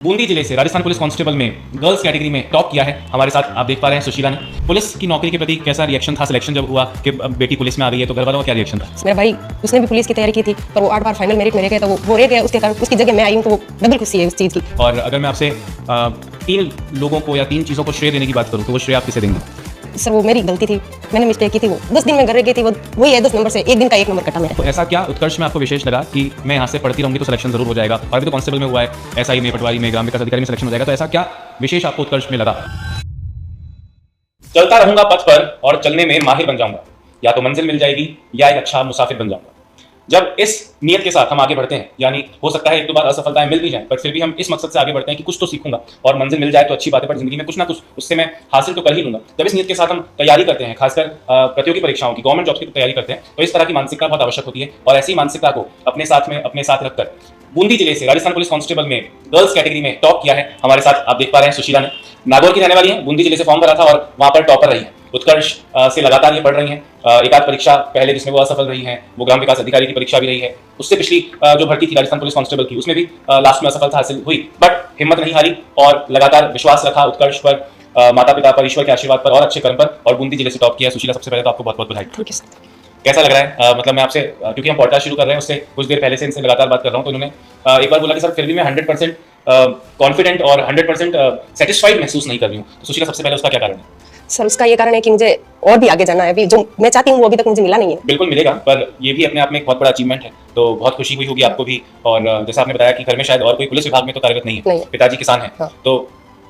बूंदी जिले से Rajasthan police constable में गर्ल्स कैटेगरी में टॉप किया है। हमारे साथ आप देख पा रहे हैं सुशीला ने। पुलिस की नौकरी के प्रति कैसा रिएक्शन था सिलेक्शन जब हुआ कि बेटी पुलिस में आ गई है, तो घर वालों का क्या रिएक्शन था? मेरा भाई उसने भी पुलिस की तैयारी की थी पर वो 8 बार फाइनल मेरिट में रह गया, तो वो रह गया, उसके कारण उसकी जगह मैं आई हूँ, तो वो डबल खुशी है उस चीज़ की। और अगर मैं आपसे 3 लोगों को या 3 चीज़ों को श्रेय देने की बात करूँ तो वो श्रेय आप किसे देंगे? सर वो मेरी गलती थी, मैंने मिस्टेक की थी। वो 10 दिन में घर रह गई थी, वो वही है 10 नंबर से 1 दिन का 1 नंबर कटा मेरा। तो ऐसा क्या उत्कर्ष में आपको विशेष लगा कि मैं यहाँ से पढ़ती रहूंगी तो सिलेक्शन जरूर हो जाएगा? और अभी तो कांस्टेबल में हुआ है, एसआई में, पटवारी में, ग्राम विकास अधिकारी में सिलेक्शन हो जाएगा, तो ऐसा क्या विशेष आपको उत्कर्ष में लगा? चलता रहूंगा पथ पर और चलने में माहिर बन जाऊंगा, या तो मंजिल मिल जाएगी या एक अच्छा मुसाफिर बन जाऊंगा। जब इस नियत के साथ हम आगे बढ़ते हैं, यानी हो सकता है एक दो बार असफलताएं मिल भी जाएं, पर फिर भी हम इस मकसद से आगे बढ़ते हैं कि कुछ तो सीखूंगा और मंजिल मिल जाए तो अच्छी बात है, पर जिंदगी में कुछ ना कुछ उससे मैं हासिल तो कर ही लूंगा। जब इस नियत के साथ हम तैयारी करते हैं, खासकर प्रतियोगी परीक्षाओं की, गवर्नमेंट जॉब्स की तैयारी करते हैं, तो इस तरह की मानसिकता बहुत आवश्यक होती है। और ऐसी मानसिकता को अपने साथ रखकर बूंदी जिले से राजस्थान पुलिस कांस्टेबल में गर्ल्स कैटेगरी में टॉप किया है। हमारे साथ आप देख पा रहे हैं सुशीला ने। नागौर की रहने वाली है, बूंदी जिले से फॉर्म भरा था और वहां पर टॉपर रही है। उत्कर्ष से लगातार ये पढ़ रही हैं। एक आध परीक्षा पहले जिसमें वो असफल रही हैं, वो ग्राम विकास अधिकारी की परीक्षा भी रही है। उससे पिछली जो भर्ती थी राजस्थान पुलिस कांस्टेबल की, उसमें भी लास्ट में असफलता हासिल हुई, बट हिम्मत नहीं हारी और लगातार विश्वास रखा उत्कर्ष पर, माता पिता पर, ईश्वर के आशीर्वाद पर और अच्छे कर्म पर, और बूंदी जिले से टॉप किया। सुशीला, सबसे पहले तो आपको बहुत बहुत बधाई। कैसा लग रहा है? मतलब मैं आपसे, क्योंकि हम पॉडकास्ट शुरू कर रहे हैं, उससे कुछ देर पहले से इनसे लगातार बात कर रहा हूँ, तो उन्होंने एक बार बोला कि सर फिर भी मैं 100% कॉन्फिडेंट और 100% सेटिस्फाइड महसूस नहीं कर रही हूँ। तो सुशीला, सबसे पहले उसका क्या कारण है? सर उसका ये कारण है कि मुझे और भी आगे जाना है। अभी जो मैं चाहती हूँ वो अभी तक मुझे मिला नहीं है। बिल्कुल मिलेगा, पर ये भी अपने आप में एक बहुत बड़ा अचीवमेंट है, तो बहुत खुशी हुई होगी आपको भी। और जैसा आपने बताया कि घर में शायद और कोई पुलिस विभाग में तो कार्यरत नहीं है, पिताजी किसान है। हाँ। तो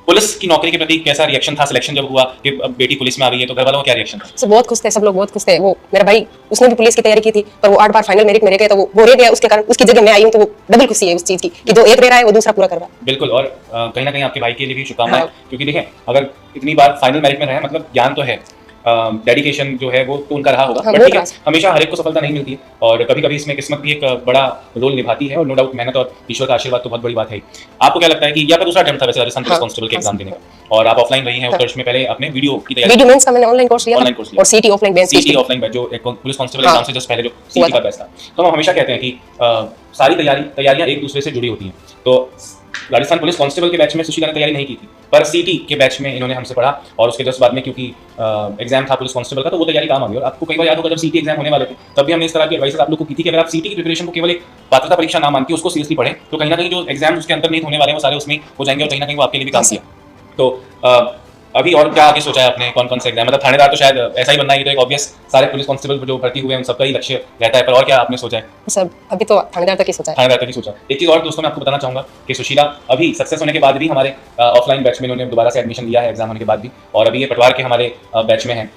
पुलिस की नौकरी के प्रति कैसा रिएक्शन था सिलेक्शन जब हुआ कि बेटी पुलिस में आ गई है, तो घर वालों का क्या रिएक्शन था? सब बहुत खुश थे, सब लोग बहुत खुश थे। वो मेरा भाई उसने भी पुलिस की तैयारी की थी पर वो 8 बार फाइनल मेरिट में रह गया, तो वो रह गया, उसके कारण उसकी जगह मैं आई हूँ, तो वो डबल खुशी है उस चीज़ की कि जो एक रह रहा है वो दूसरा पूरा कर रहा है। बिल्कुल, और कहीं ना कहीं आपके भाई के लिए भी शुभकामनाएं। हाँ। क्योंकि देखें, अगर इतनी बार फाइनल मेरिट में रहे, मतलब ज्ञान तो है, डेडिकेशन जो है वो तो उनका रहा होगा। हाँ, बट ठीक है, हमेशा हर एक को सफलता नहीं मिलती है, और कभी कभी इसमें किस्मत भी एक बड़ा रोल निभाती है, और नो डाउट मेहनत और ईश्वर का आशीर्वाद तो बहुत बड़ी बात है। आपको क्या लगता है कि यह आपका दूसरा अटेम्प्ट था वैसे राजस्थान पुलिस कांस्टेबल के एग्जाम देने का, और आप ऑफलाइन रही हैं उत्कर्ष में? पहले अपने वीडियो की तैयारी, वीडियो मेंस का मैंने ऑनलाइन कोर्स लिया था और सीटी ऑफलाइन बैच, सीटी ऑफलाइन बैच, जो एक पुलिस कांस्टेबल एग्जाम से जस्ट पहले जो सीटी का बैच था। तो हम हमेशा कहते हैं कि सारी तैयारियां एक दूसरे से जुड़ी होती हैं। तो राजस्थान पुलिस कांस्टेबल के बैच में सुशीला ने तैयारी नहीं की थी, पर सीटी के बैच में इन्होंने हमसे पढ़ा, और उसके जस्ट बाद में क्योंकि एग्जाम था पुलिस कांस्टेबल का, तो वो तैयारी काम आ गई। और आपको कई बार याद होगा जब सीटी एग्जाम होने वाले थे, तब भी हमने इस तरह की एडवाइस आप लोग को की थी कि अगर आप सीटी की प्रिपरेशन को केवल एक पात्रता परीक्षा ना मान के उसको सीरियसली पढ़ें, तो कहीं ना कहीं जो एग्जाम उसके अंतर्निहित होने वाले हैं वो सारे उसमें हो जाएंगे, और कहीं ना कहीं वो आपके लिए भी काम किया। तो अभी और क्या आगे सोचा है आपने? कौन कौन से एग्जाम, मतलब थानेदार तो शायद ऐसा ही बनना है, तो एक ऑब्वियस सारे पुलिस कांस्टेबल जो भर्ती हुए हैं उन सबका ही लक्ष्य रहता है, पर और क्या आपने सोचा है? सर अभी तो थानेदार तक ही सोचा है। थानेदार तक ही सोचा। एक चीज़ और दोस्तों मैं आपको बताना चाहूंगा कि सुशीला अभी सक्सेस होने के बाद भी हमारे ऑफलाइन बैच में इन्होंने दोबारा से एडमिशन लिया है एग्जाम होने के बाद भी, और अभी ये पटवार के हमारे बैच में है।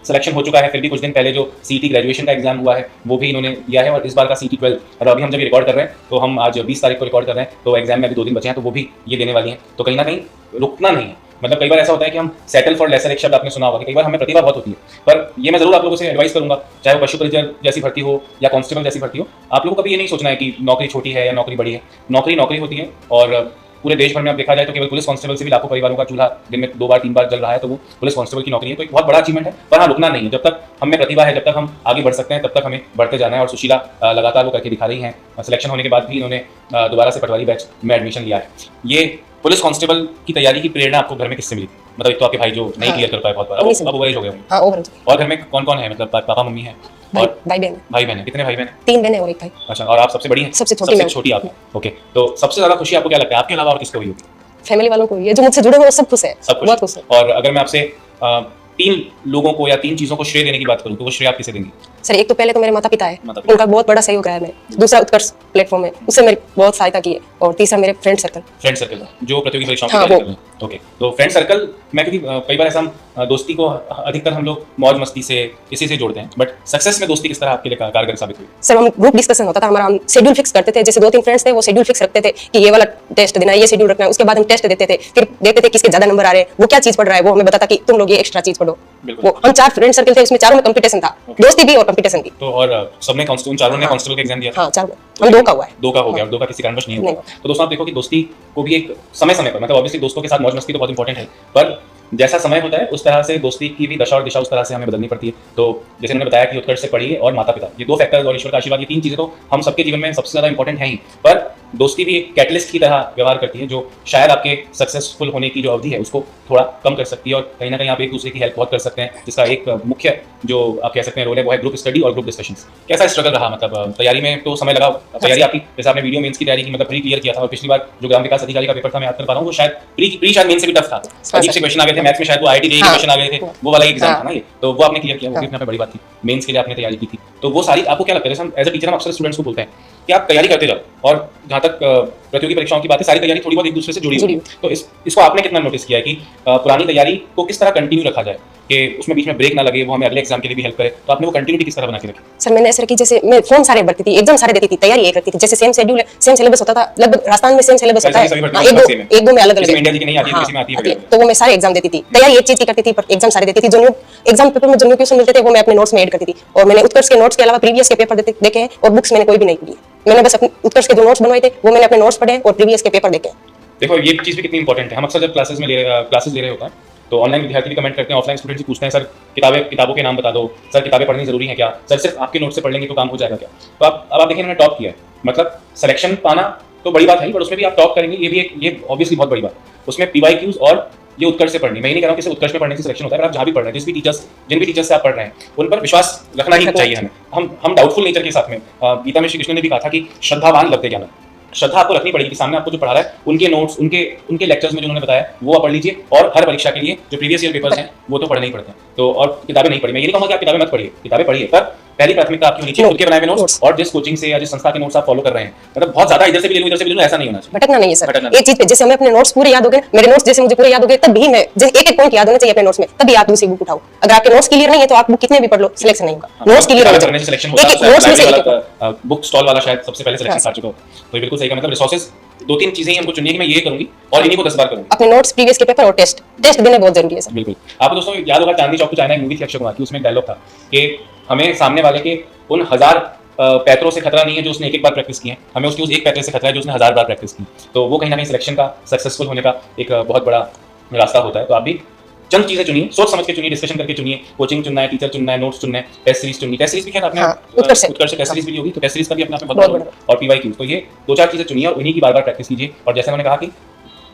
सिलेक्शन हो चुका है, फिर भी कुछ दिन पहले जो सीटी ग्रेजुएशन का एग्जाम हुआ है वो भी इन्होंने दिया है, और इस बार का सीटी 12, और अभी हम जब ये रिकॉर्ड कर रहे हैं तो हम आज 20 तारीख को रिकॉर्ड कर रहे हैं, तो एग्जाम में अभी 2 दिन बचे हैं, तो वो भी ये देने वाली हैं। तो कहीं ना कहीं रुकना नहीं है। मतलब कई बार ऐसा होता है कि हम सेटल फॉर लेसर, एक शब्द आपने सुना होगा कि कई बार हमें प्रतिभा बहुत होती है, पर ये मैं जरूर आप लोगों से एडवाइस करूंगा, चाहे वो पशु परिचर जैसी भर्ती हो या कांस्टेबल जैसी भर्ती हो, आप लोगों को कभी ये नहीं सोचना है कि नौकरी छोटी है या नौकरी बड़ी है। नौकरी नौकरी होती है, और पूरे देश भर में आप देखा जाए तो केवल पुलिस कांस्टेबल से भी लाखों परिवारों का चूल्हा दिन में 2 बार 3 बार जल रहा है, तो वो पुलिस कांस्टेबल की नौकरी है। तो एक बहुत बड़ा अचीवमेंट है, पर हाँ रुकना नहीं है। जब तक हमें प्रतिभा है, जब तक हम आगे बढ़ सकते हैं, तब तक हमें बढ़ते जाना है, और सुशीला लगातार वो करके दिखा रही हैं। सिलेक्शन होने के बाद भी इन्होंने दोबारा से पटवारी बैच में एडमिशन लिया है। ये पुलिस कांस्टेबल की तैयारी की प्रेरणा आपको घर में किससे मिली? मतलब एक तो आपके भाई जो नहीं क्लियर कर पाए बहुत बार, अब ओवरेज हो गए होंगे। हाँ, ओवरेज। और घर में कौन कौन है? मतलब पापा मम्मी है और भाई बहन। भाई बहन है? कितने भाई बहन है? 3 बहन है और 1 भाई। अच्छा, और आप सबसे बड़ी हैं? सबसे छोटी मैं। छोटी आप। ओके, तो सबसे ज्यादा खुशी आपको क्या लगता है, आपके अलावा और किसको हुई होगी? फैमिली वालों को, ये जो मुझसे जुड़े हुए वो सब खुश है, सब बहुत खुश है। और अगर मैं आपसे 3 लोगों को या 3 चीजों को श्रेय देने की बात करूं, तो वो श्रेय आप किसे देंगे? सर एक तो पहले तो मेरे माता पिता है, उनका बहुत बड़ा सहयोग रहा है मेरे। दूसरा उत्कर्ष प्लेटफॉर्म है, उससे मेरी बहुत सहायता की है, और तीसरा मेरे फ्रेंड सर्कल जो प्रतियोगी परीक्षाओं की तैयारी कर रहे हैं। ओके, तो फ्रेंड सर्कल में, क्योंकि कई बार ऐसा हम दोस्ती को अधिकतर हम लोग मौज मस्ती से किसी से जोड़ते हैं, बट सक्सेस में दोस्ती किस तरह आपके लिए कारगर साबित हुई? सर हम ग्रुप डिस्कशन होता था हमारा, हम शेड्यूल फिक्स करते थे। जैसे 2-3 फ्रेंड्स थे, वो शेड्यूल फिक्स रखते थे कि ये वाला टेस्ट देना है, ये शेड्यूल रखना है, उसके बाद हम टेस्ट देते थे, फिर देखते थे किसके ज्यादा नंबर आ रहे हैं, वो क्या चीज पढ़ रहा है, वो हमें बताता कि तुम लोग ये एक्स्ट्रा चीज पढ़ो। वो हम 4 फ्रेंड सर्कल थे, उसमें चारों में कंपटीशन था, दोस्ती भी और कंपटीशन भी। तो और सबने चारों ने कांस्टेबल का एग्जाम दिया? हाँ, चारों। हम 2 का हुआ है। 2 का हो गया, और 2 का किसी कारणवश नहीं हुआ। तो दोस्तों आप देखो कि दोस्ती को भी एक समय समय पर, मतलब ऑब्वियसली दोस्तों के साथ मौज मस्ती तो बहुत इंपॉर्टेंट है, पर जैसा समय होता है उस तरह से दोस्ती की भी दशा और दिशा उस तरह से हमें बदलनी पड़ती है। तो जैसे मैंने बताया कि उत्कर्ष से पढ़िए और माता पिता, ये 2 फैक्टर्स और ईश्वर का आशीर्वाद, ये 3 चीजें तो हम सबके जीवन में सबसे ज्यादा इंपॉर्टेंट है ही, पर दोस्ती भी एक कैटलिस्ट की तरह व्यवहार करती है, जो शायद आपके सक्सेसफुल होने की जो अवधि है उसको थोड़ा कम कर सकती है, और कहीं ना कहीं आप एक दूसरे की हेल्प बहुत कर सकते हैं, जिसका एक मुख्य जो आप कह सकते हैं रोल है वो है ग्रुप स्टडी और ग्रुप डिस्कशंस। कैसा स्ट्रगल रहा, मतलब तैयारी में तो समय लगा, तैयारी आपकी जैसे आपने वीडियो मेंस की तैयारी की, मतलब प्री क्लियर किया था, और पिछली बार जो ग्राम विकास अधिकारी का पेपर था मैं याद कर पा रहा हूँ, वो शायद प्री शायद मेन से भी टफ था, अजीब से क्वेश्चन आ गए थे, मैथ्स में शायद वो आईआईटी जेईई के क्वेश्चन आ गए थे, वो वाला एग्जाम था ना ये, तो वो आपने क्लियर किया, वो भी अपने बड़ी बात थी। मेंस के लिए आपने तैयारी की थी, तो वो सारी आपको क्या लगता है, जैसे हम एज अ टीचर हम अक्सर स्टूडेंट्स को बोलते हैं कि आप तैयारी करते जाओ, और जहाँ तक प्रतियोगी परीक्षाओं की बात है, सारी तैयारी थोड़ी बहुत एक दूसरे से जुड़ी हुई है, तो इसको आपने कितना नोटिस किया है कि पुरानी तैयारी को किस तरह कंटिन्यू रखा जाए कि उसमें बीच में ब्रेक ना लगे, वो हमें अगले एग्जाम के लिए भी हेल्प करे, तो आपने वो कंटिन्यूटी किस तरह बना के रखी? सर मैंने ऐसे रखी, जैसे मैं फॉर्म सारे भरती थी, एग्जाम सारे देती थी, तैयारी एक रखती थी, जैसे सेम शेड्यूल है, सेम सिलेबस होता था, लगभग राजस्थान में सेम सिलेबस होता है, एक दो में अलग अलग इंडिया की नहीं आती है, किसी में आती है, तो वो मैं सारे एग्जाम देती थी, तैयारी एक चीज की करती थी पर एग्जाम सारे देती थी। जो न्यू एग्जाम पेपर में जो न्यू क्वेश्चन मिलते थे वो मैं अपने नोट्स में ऐड करती थी, और मैंने उत्कर्ष के नोट्स के अलावा प्रीवियस के पेपर देखे हैं, और बुक्स मैंने कोई भी नहीं पढ़ी, मैंने बस अपने उत्कर्ष के जो नोट्स बनवाए थे वो मैंने अपने नोट्स पढ़े और प्रीवियस के पेपर देखे। देखो ये चीज़ भी कितनी इंपॉर्टेंट है, हम अक्सर जब क्लासेस ले रहे होते हैं तो ऑनलाइन विद्यार्थी भी कमेंट करते हैं, ऑफलाइन स्टूडेंट से पूछते हैं सर किताबों के नाम बता दो, सर किताबें पढ़नी जरूरी है क्या, सर सिर्फ आपके नोट से पढ़ लेंगे तो काम हो जाएगा क्या? तो अब आप देखिए, मैंने टॉप किया है, मतलब सिलेक्शन पाना तो बड़ी बात है, पर उसमें भी आप टॉप करेंगे, ये ऑब्वियसली बहुत बड़ी बात है। उसमें PYQs और ये उत्कर्ष से पढ़नी, मैं ये नहीं कह रहा हूँ कि उत्कर्ष में पढ़ने से सिलेक्शन होता है, अगर आप जहाँ भी पढ़ रहे हैं, जिन भी टीचर्स से आप पढ़ रहे हैं उन पर विश्वास रखना ही चाहिए हमें। हम डाउटफुल नेचर के साथ में, गीता में श्री कृष्ण ने भी कहा था कि श्रद्धावान लभते ज्ञानम, श्रद्धा आपको रखनी पड़ेगी कि सामने आपको जो पढ़ा रहा है उनके नोट्स, उनके लेक्चर्स में जो उन्होंने बताया वो आप पढ़ लीजिए, और हर परीक्षा के लिए जो प्रीवियस ईयर पेपर्स हैं वो तो पढ़ने ही पड़ते हैं, तो और किताबें नहीं पढ़ी, मैं ये नहीं कहूँगा कि आप किताबें मत पढ़िए, किताबें पढ़िए, पर पहली प्राथमिकता आपकी होनी चाहिए खुद के बनाए हुए नोट्स, और जिस कोचिंग से या जिस संस्था के नोट्स आप फॉलो कर रहे हैं, मतलब बहुत ज्यादा इधर से भी ले लूं इधर से भी ले लूं, ऐसा नहीं होना चाहिए, भटकना नहीं है सर। एक चीज पे जैसे हमें अपने नोट्स पूरे याद हो गए, मेरे नोट्स जैसे मुझे पूरे याद हो गए, तब भी मैं एक एक पॉइंट याद होना चाहिए अपने नोट्स में, तभी आप दूसरी बुक उठाओ। अगर आपके नोट्स क्लियर नहीं है तो आप बुक कितने भी पढ़ लो, सिलेक्शन नहीं होगा। नोट्स क्लियर होना चाहिए, सिलेक्शन होता है, नोट्स में से बुक स्टॉल वाला शायद सबसे पहले सिलेक्शन कर चुका हो, तो बिल्कुल सही का मतलब रिसोर्सेज दो तीन चीजें ही हमको चुनिए कि मैं ये करूंगी और इन्हीं को 10 बार करूंगी। अपने नोट्स, प्रीवियस के पेपर और टेस्ट देने बहुत जरूरी है सर। बिल्कुल। आपको दोस्तों याद होगा चांदनी चौक टू चाइना एक मूवी थी अक्षय कुमार की, उसमें एक डायलॉग था कि हमें सामने वाले के उन 1000 पैतरों से खतरा नहीं है जो उसने एक बार प्रैक्टिस की है, हमें उसके उस एक पैतरे से खतरा है जो उसने 1000 बार प्रैक्टिस की, तो वो कहीं ना कहीं सिलेक्शन का सक्सेसफुल होने का एक बहुत बड़ा रास्ता होता है। तो आप भी चंद चीजें चुनिए, सोच समझ के चुनिए, डिस्कशन करके चुनिए, कोचिंग चुनना है, टीचर चुनना है, नोट्स चुनना है, टेस्ट सीरीज चुननी, टेस्ट सीरीज भी खैर आपने उत्कर्ष से टेस्ट सीरीज भी होगी, तो टेस्ट सीरीज का भी अपने आप में बहुत बड़ा, और PYQ, तो ये 2-4 चीजें चुनिए और उन्हीं की बार-बार प्रैक्टिस कीजिए। और जैसे मैंने कहा कि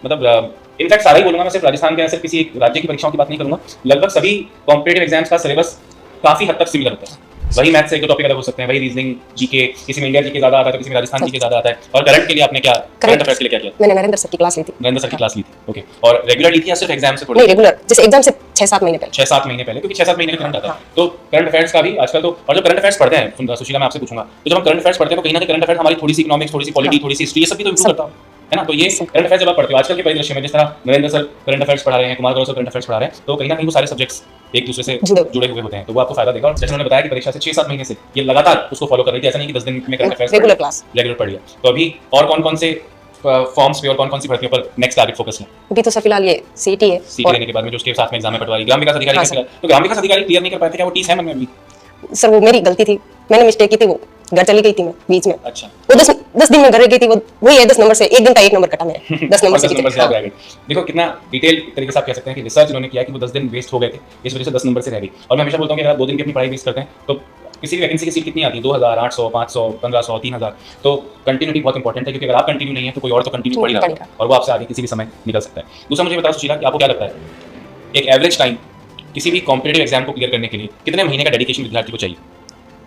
मतलब इनफैक्ट सारा ही बोलूंगा, मैं सिर्फ राजस्थान के, सिर्फ किसी एक राज्य की परीक्षाओं की बात नहीं करूंगा, लगभग सभी कॉम्पिटिटिव एग्जाम्स का सिलेबस काफी हद तक सिमिलर होता है, वही मैथ से एक दो टॉपिक अलग हो सकते हैं, वही रीजनिंग, जीके, किसी में इंडिया जीके ज्यादा आता है तो किसी में राजस्थान जीके ज्यादा आता है। और करंट के लिए आपने क्या, करंट अफेयर्स के लिए क्या किया? मैंने नरेंद्र सर की क्लास ली थी। नरेंद्र सर की क्लास ली थी, ओके। और रेगुलर ली थी या सिर्फ एग्जाम से थोड़ी? नहीं, रेगुलर, जैसे एग्जाम से 6-7 महीने पहले, 6-7 महीने पहले, क्योंकि 6-7 महीने का करंट आता है, तो करंट अफेयर्स का भी आजकल तो, और जब करंट अफेयर्स पढ़ते हैं सुशीला मैं आपसे पूछूंगा, तो जब हम करंट अफेयर्स पढ़ते हैं तो कहीं ना कहीं करंट अफेयर्स हमारी थोड़ी सी इकोनॉमिक्स, थोड़ी सी पॉलिटी, थोड़ी सी हिस्ट्री, ये सब भी तो इंप्रूव करता है ना। तो ये करंट अफेयर्स जब आप पढ़ते हो आजकल के परिदृश्य में, जिस तरह नरेंद्र सर करंट अफेयर्स पढ़ा रहे हैं, Kumar Gaurav sir current affairs पढ़ा रहे हैं, तो कहीं ना कहीं वो सारे सब्जेक्ट्स एक दूसरे से जुड़े हुए होते हैं, तो वो आपको फायदा देगा। और जैसे उन्होंने बताया कि परीक्षा से 6-7 महीने से ये लगातार उसको फॉलो कर रही थी, ऐसा नहीं कि 10 दिन में current affairs regular class regular पढ़ लिया। तो अभी और कौन-कौन से फॉर्म्स पे और कौन-कौन सी भर्तियों पर नेक्स्ट टारगेट फोकस है? अभी तो सर फिलहाल ये सीटी है, सीटी लेने के बाद में जो उसके साथ में एग्जाम में पटवारी, ग्राम विकास अधिकारी का फिलहाल, तो ग्राम विकास अधिकारी क्लियर नहीं कर पाए थे क्या? वो 30 है मन में अभी? सर वो मेरी गलती थी, मैंने मिस्टेक की थी, वो घर चली गई थी मैं बीच में। अच्छा, वो 10 दिन में घर गई थी, वो वही है 10 नंबर से, एक दिन का 1 नंबर कटा मेरा 10 नंबर से। देखो कितना डिटेल तरीके से आप कह सकते हैं कि रिसर्च उन्होंने किया कि वो 10 दिन वेस्ट हो गए थे, इस वजह से 10 नंबर से रह गई। और मैं हमेशा बोलता हूँ कि अगर आप 2 दिन की अपनी पढ़ाई वेस्ट करते हैं तो किसी भी वैकेंसी की सीट कितनी आती है? 2000, 800, 500, 1500, 3000। तो कंटिन्यूटी बहुत इंपॉर्टेंट है, क्योंकि अगर आप कंटिन्यू नहीं है तो कोई और तो कंटिन्यू पढ़ ही रहा है और वो आपसे आगे किसी भी समय निकल सकता है। दूसरा मुझे बताओ सुशीला कि आपको क्या लगता है एक एवरेज टाइम किसी भी कॉम्पिटिटिव एग्जाम को क्लियर करने के लिए कितने महीने का डेडिकेशन विद्यार्थी को चाहिए?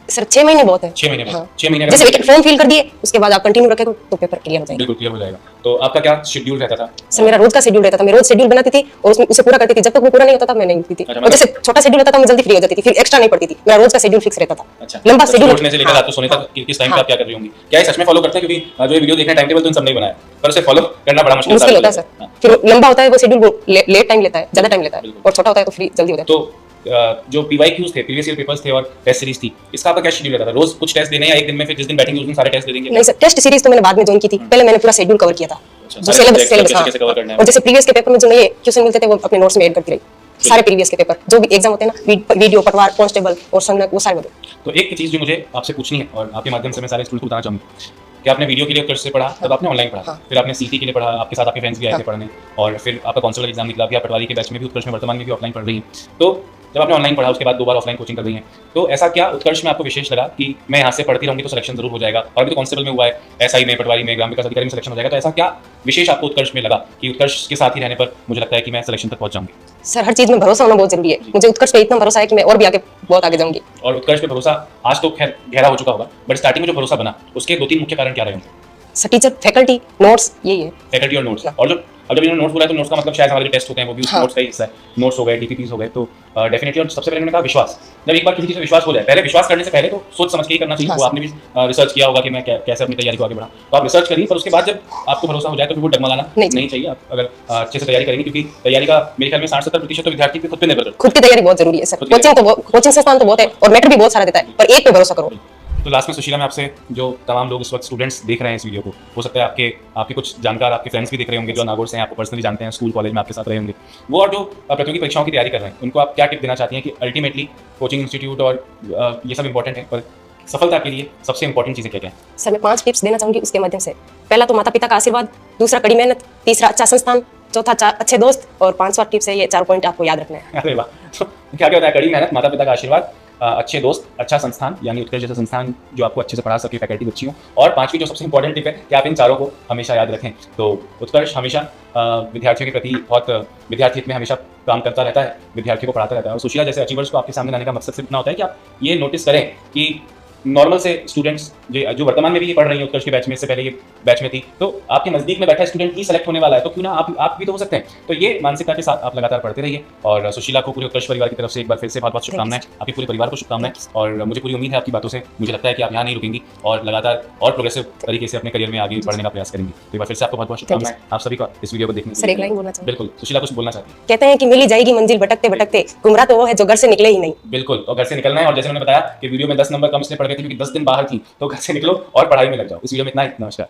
सर 6 महीने बहुत है। 6 महीने में, हाँ। 6 महीने जैसे एक फॉर्म फिल कर दिए उसके बाद आप कंटिन्यू रखें तो पेपर क्लियर हो जाएगा, बिल्कुल क्लियर हो जाएगा। तो आपका क्या शेड्यूल रहता था? सर मेरा रोज का शेड्यूल रहता था, मैं रोज शेड्यूल बनाती थी और उसमें उसे पूरा करती थी, जब तक वो पूरा नहीं होता था मैं नहीं उठती थी। और जैसे छोटा शेड्यूल रहता था मैं जल्दी फ्री हो जाती थी, फिर एक्स्ट्रा नहीं पड़ती थी, मेरा रोज का शेड्यूल फिक्स रहता था। अच्छा, लंबा शेड्यूल उठने से लेकर रात को सोने तक किस टाइम पे आप क्या कर रही होंगी? क्या ये सच में फॉलो करते हैं? क्योंकि जो ये वीडियो देख रहे हैं टाइम टेबल तो इन सब नहीं बनाया, पर उसे फॉलो करना बड़ा मुश्किल होता है सर। फिर लंबा होता है वो शेड्यूल, वो लेट टाइम लेता है, ज्यादा टाइम लेता है, और छोटा होता है तो फ्री जल्दी हो जाता है। तो जो PYQs थे, प्रीवियस ईयर पेपर्स थे और टेस्ट सीरीज थी, इसका आपका क्या शेड्यूल रहता था? रोज कुछ टेस्ट देने या एक दिन में फिर जिस दिन बैटिंग उस दिन सारे टेस्ट दे देंगे? नहीं सर, टेस्ट सीरीज तो मैंने बाद में ज्वाइन की थी, पहले मैंने पूरा शेड्यूल कवर किया था, जो सिलेबस कैसे कवर करना है। और जैसे प्रीवियस के पेपर में जो नए क्वेश्चन मिलते थे वो अपने नोट्स में ऐड करती रही, सारे प्रीवियस के पेपर जो भी एग्जाम होते हैं ना, वीडियो, पटवार, कांस्टेबल और संगणक, वो सारे। तो एक चीज जो मुझे आपसे पूछनी है और आपके माध्यम से मैं सारे स्टूडेंट को बताना चाहूंगा कि आपने वीडियो के लिए उत्कर्ष से पढ़ा, तब आपने ऑनलाइन पढ़ा, फिर आपने सीटी के लिए पढ़ा, आपके साथ आपके फ्रेंड्स भी आए थे पढ़ने, और फिर आपका काउंसलर एग्जाम निकला, भी आप पटवारी के बैच में भी उत्कर्ष में वर्तमान में भी ऑफलाइन पढ़ रही हैं। तो जब आपने ऑनलाइन पढ़ा उसके बाद 2 बार ऑफलाइन कोचिंग कर रही हैं, तो ऐसा क्या उत्कर्ष में आपको विशेष लगा कि मैं यहाँ से पढ़ती रहूंगी तो सिलेक्शन जरूर हो जाएगा, और अभी तो कांस्टेबल में हुआ है, एसआई में, पटवारी में, ग्राम विकास अधिकारी में सिलेक्शन हो जाएगा, तो ऐसा क्या विशेष आपको उत्कर्ष में लगा कि उत्कर्ष के साथ ही रहने पर मुझे लगता है कि मैं सिलेक्शन तक पहुंच जाऊंगी? सर हर चीज में भरोसा होना बहुत जरूरी है। मुझे उत्कर्ष पे इतना भरोसा है कि मैं और भी आगे बहुत आगे जाऊंगी। और उत्कर्ष पे भरोसा आज तो खैर गहरा हो चुका होगा, बट स्टार्टिंग में जो भरोसा बना उसके 2-3 मुख्य कारण क्या रहे होंगे? सर टीचर, फैकल्टी, नोट्स, यही है। फैकल्टी और नोट्स, और जो अब जब इन्होंने नोट्स बोला है तो नोट्स का मतलब शायद हमारे जो टेस्ट होते हैं वो भी उस नोट्स का ही हिस्सा है। नोट्स हो गए, टीपीपीस हो गए, तो डेफिनेटली। और सबसे पहले मैंने कहा विश्वास। जब एक बार किसी चीज़ पे विश्वास हो जाए, पहले विश्वास करने से पहले तो सोच समझ के ही करना चाहिए। वो आपने भी रिसर्च किया होगा कि मैं कैसे अपनी तैयारी को आगे बढ़ाऊं, तो आप रिसर्च करिए, पर उसके बाद जब आपको भरोसा हो जाए तो फिर वो डगमगाना नहीं चाहिए। आप अगर अच्छे से तैयारी करेंगे, क्योंकि तैयारी का मेरे ख्याल में 60-70% तो विद्यार्थी पे खुद पे निर्भर करता है। खुद की तैयारी बहुत जरूरी है सर। कोचिंग संस्थान तो बहुत है और मैटर भी बहुत सारा देता है, पर एक पे भरोसा करो। तो लास्ट में सुशीला, मैं आपसे, जो तमाम लोग इस वक्त स्टूडेंट्स देख रहे हैं इस वीडियो को, हो सकता है आपके कुछ जानकार, आपके फ्रेंड्स भी देख रहे होंगे जो नागौर से हैं, आपको पर्सनली जानते हैं, स्कूल कॉलेज में आपके साथ रहे होंगे, वो और जो प्रतियोगी परीक्षाओं की तैयारी कर रहे हैं, उनको आप क्या टिप देना चाहती हैं कि अल्टीमेटली कोचिंग इंस्टीट्यूट और ये सब इंपॉर्टेंट है, पर सफलता के लिए सबसे इंपॉर्टेंट चीज़ें क्या क्या हैं? सर मैं 5 टिप्स देना चाहूंगी उसके माध्यम से। पहला तो माता पिता का आशीर्वाद, दूसरा कड़ी मेहनत, तीसरा अच्छा संस्थान, चौथा अच्छे दोस्त, और 5वां टिप्स है ये 4 पॉइंट आपको याद रखना है। अरे वाह, तो क्या क्या होता है? कड़ी मेहनत, माता पिता का आशीर्वाद, अच्छे दोस्त, अच्छा संस्थान यानी उत्कर्ष जैसा संस्थान जो आपको अच्छे से पढ़ा सके, फैकल्टी अच्छी हो, और 5वीं जो सबसे इंपॉर्टेंट टिप है कि आप इन चारों को हमेशा याद रखें। तो उत्कर्ष हमेशा विद्यार्थियों के प्रति बहुत विद्यार्थी हित में हमेशा काम करता रहता है, विद्यार्थियों को पढ़ाता रहता है। और सुशीला जैसे अचीवर्स को आपके सामने लाने का मकसद सिर्फ इतना होता है कि आप ये नोटिस करें कि नॉर्मल से स्टूडेंट्स जो वर्तमान में भी ये पढ़ रही है उत्कर्ष के बैच में, इससे पहले ये बैच में थी, तो आपके नजदीक में बैठा स्टूडेंट ही सेलेक्ट होने वाला है, तो क्यों ना आप भी तो हो सकते हैं। तो ये मानसिकता के साथ आप लगातार पढ़ते रहिए। और सुशीला को पूरे उत्कर्ष परिवार की तरफ से एक बार फिर से बहुत बहुत शुभकामनाएं, आपके पूरे परिवार को शुभकामनाएं। और मुझे पूरी उम्मीद है आपकी बातों से, मुझे लगता है कि आप यहाँ नहीं रुकेंगी और लगातार और प्रोग्रेसिव तरीके से अपने करियर में आगे बढ़ने का प्रयास करेंगी। तो एक बार फिर से आपको बहुत बहुत शुभकामनाएं, आप सभी को इस वीडियो को देखने सर एक लाइन बोलना चाहूँगी। बिल्कुल, सुशीला कुछ बोलना चाहती है। कहते हैं कि मिली जाएगी मंजिल भटकते भटकते, गुमराह तो वो है जो घर से निकले ही नहीं। बिल्कुल, और घर से निकलना है। और जैसे मैंने बताया कि वीडियो में 10 नंबर कम इसलिए पढ़ गए थे क्योंकि 10 दिन बाहर थी, तो घर से निकलो और पढ़ाई में लग जाओ। इस वीडियो में इतना ही। नमस्कार।